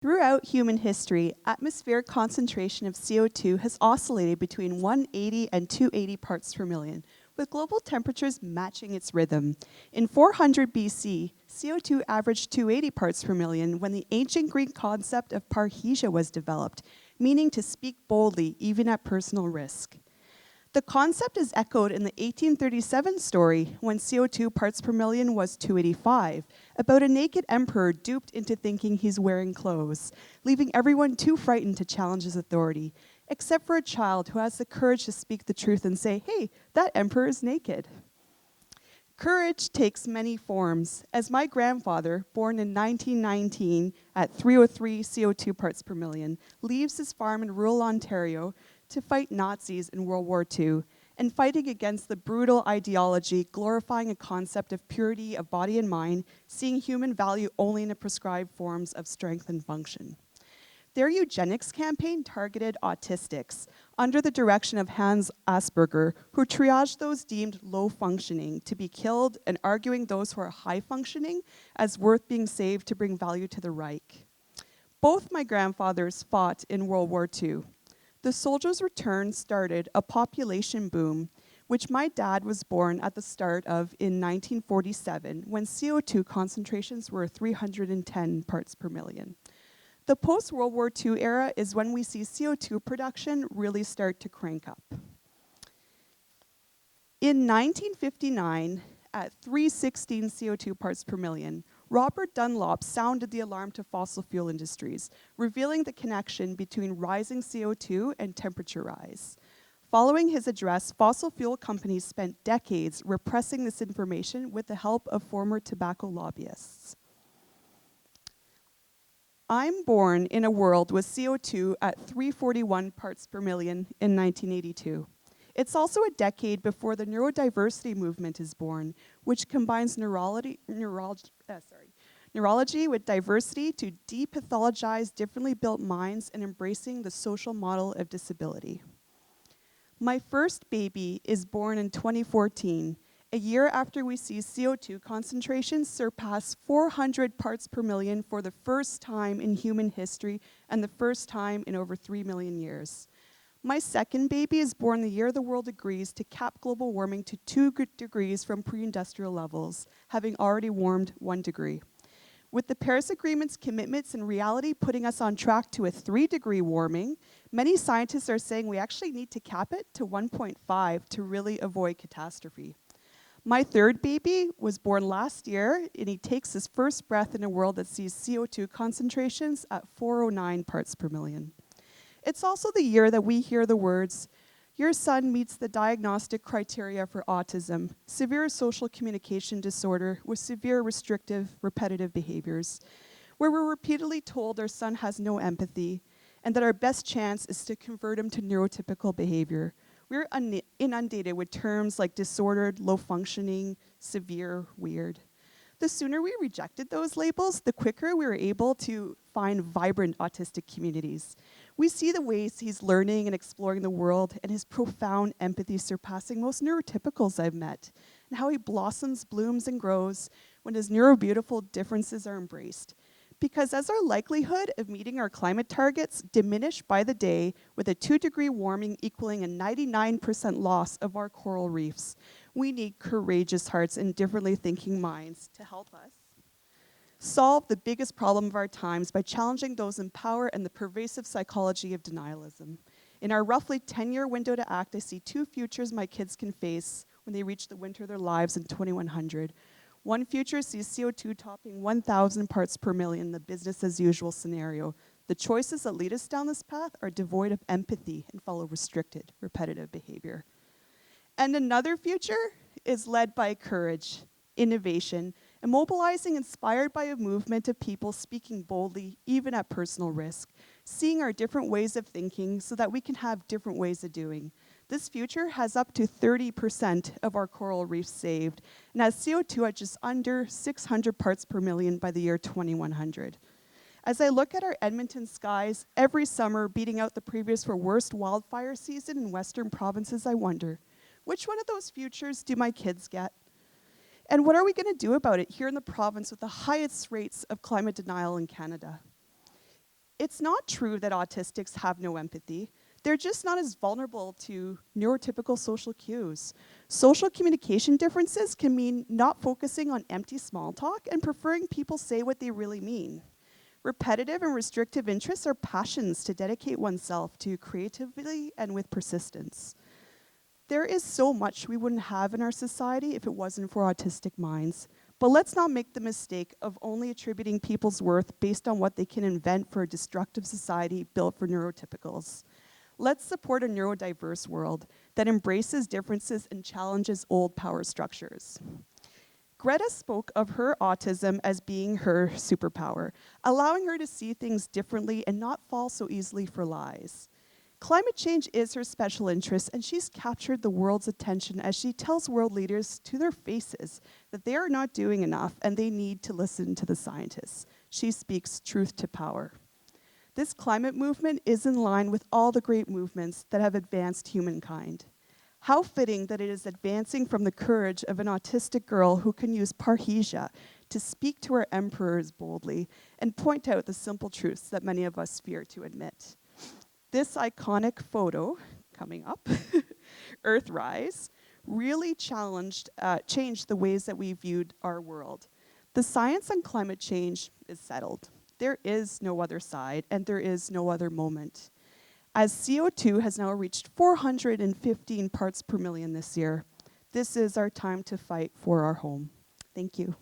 Throughout human history, atmospheric concentration of CO2 has oscillated between 180 and 280 parts per million, with global temperatures matching its rhythm. In 400 BC, CO2 averaged 280 parts per million when the ancient Greek concept of parrhesia was developed, meaning to speak boldly, even at personal risk. The concept is echoed in the 1837 story when CO2 parts per million was 285, about a naked emperor duped into thinking he's wearing clothes, leaving everyone too frightened to challenge his authority, except for a child who has the courage to speak the truth and say, hey, that emperor is naked. Courage takes many forms, as my grandfather, born in 1919 at 303 CO2 parts per million, leaves his farm in rural Ontario to fight Nazis in World War II, and fighting against the brutal ideology glorifying a concept of purity of body and mind, seeing human value only in the prescribed forms of strength and function. Their eugenics campaign targeted autistics under the direction of Hans Asperger, who triaged those deemed low functioning to be killed and arguing those who are high functioning as worth being saved to bring value to the Reich. Both my grandfathers fought in World War II. The soldiers' return started a population boom, which my dad was born at the start of in 1947, when CO2 concentrations were 310 parts per million. The post-World War II era is when we see CO2 production really start to crank up. In 1959, at 316 CO2 parts per million, Robert Dunlop sounded the alarm to fossil fuel industries, revealing the connection between rising CO2 and temperature rise. Following his address, fossil fuel companies spent decades repressing this information with the help of former tobacco lobbyists. I'm born in a world with CO2 at 341 parts per million in 1982. It's also a decade before the neurodiversity movement is born, which combines neurology with diversity to depathologize differently built minds and embracing the social model of disability. My first baby is born in 2014, a year after we see CO2 concentrations surpass 400 parts per million for the first time in human history and the first time in over 3 million years. My second baby is born the year the world agrees to cap global warming to 2 degrees from pre-industrial levels, having already warmed 1 degree. With the Paris Agreement's commitments and reality putting us on track to a 3-degree warming, many scientists are saying we actually need to cap it to 1.5 to really avoid catastrophe. My third baby was born last year, and he takes his first breath in a world that sees CO2 concentrations at 409 parts per million. It's also the year that we hear the words, "Your son meets the diagnostic criteria for autism, severe social communication disorder with severe restrictive repetitive behaviors," where we're repeatedly told our son has no empathy and that our best chance is to convert him to neurotypical behavior. We're inundated with terms like disordered, low functioning, severe, weird. The sooner we rejected those labels, the quicker we were able to find vibrant autistic communities. We see the ways he's learning and exploring the world and his profound empathy surpassing most neurotypicals I've met, and how he blossoms, blooms, and grows when his neurobeautiful differences are embraced. Because as our likelihood of meeting our climate targets diminish by the day, with a 2-degree warming equaling a 99% loss of our coral reefs, we need courageous hearts and differently thinking minds to help us solve the biggest problem of our times by challenging those in power and the pervasive psychology of denialism. In our roughly 10-year window to act, I see 2 futures my kids can face when they reach the winter of their lives in 2100. One future sees CO2 topping 1,000 parts per million, the business as usual scenario. The choices that lead us down this path are devoid of empathy and follow restricted, repetitive behavior. And another future is led by courage, innovation, and mobilizing, inspired by a movement of people speaking boldly, even at personal risk, seeing our different ways of thinking so that we can have different ways of doing. This future has up to 30% of our coral reefs saved, and has CO2 at just under 600 parts per million by the year 2100. As I look at our Edmonton skies every summer beating out the previous for worst wildfire season in western provinces, I wonder, which one of those futures do my kids get? And what are we going to do about it here in the province with the highest rates of climate denial in Canada? It's not true that autistics have no empathy. They're just not as vulnerable to neurotypical social cues. Social communication differences can mean not focusing on empty small talk and preferring people say what they really mean. Repetitive and restrictive interests are passions to dedicate oneself to creatively and with persistence. There is so much we wouldn't have in our society if it wasn't for autistic minds. But let's not make the mistake of only attributing people's worth based on what they can invent for a destructive society built for neurotypicals. Let's support a neurodiverse world that embraces differences and challenges old power structures. Greta spoke of her autism as being her superpower, allowing her to see things differently and not fall so easily for lies. Climate change is her special interest, and she's captured the world's attention as she tells world leaders to their faces that they are not doing enough and they need to listen to the scientists. She speaks truth to power. This climate movement is in line with all the great movements that have advanced humankind. How fitting that it is advancing from the courage of an autistic girl who can use parrhesia to speak to her emperors boldly and point out the simple truths that many of us fear to admit. This iconic photo, coming up, Earthrise, really changed the ways that we viewed our world. The science on climate change is settled. There is no other side, and there is no other moment. As CO2 has now reached 415 parts per million this year, this is our time to fight for our home. Thank you.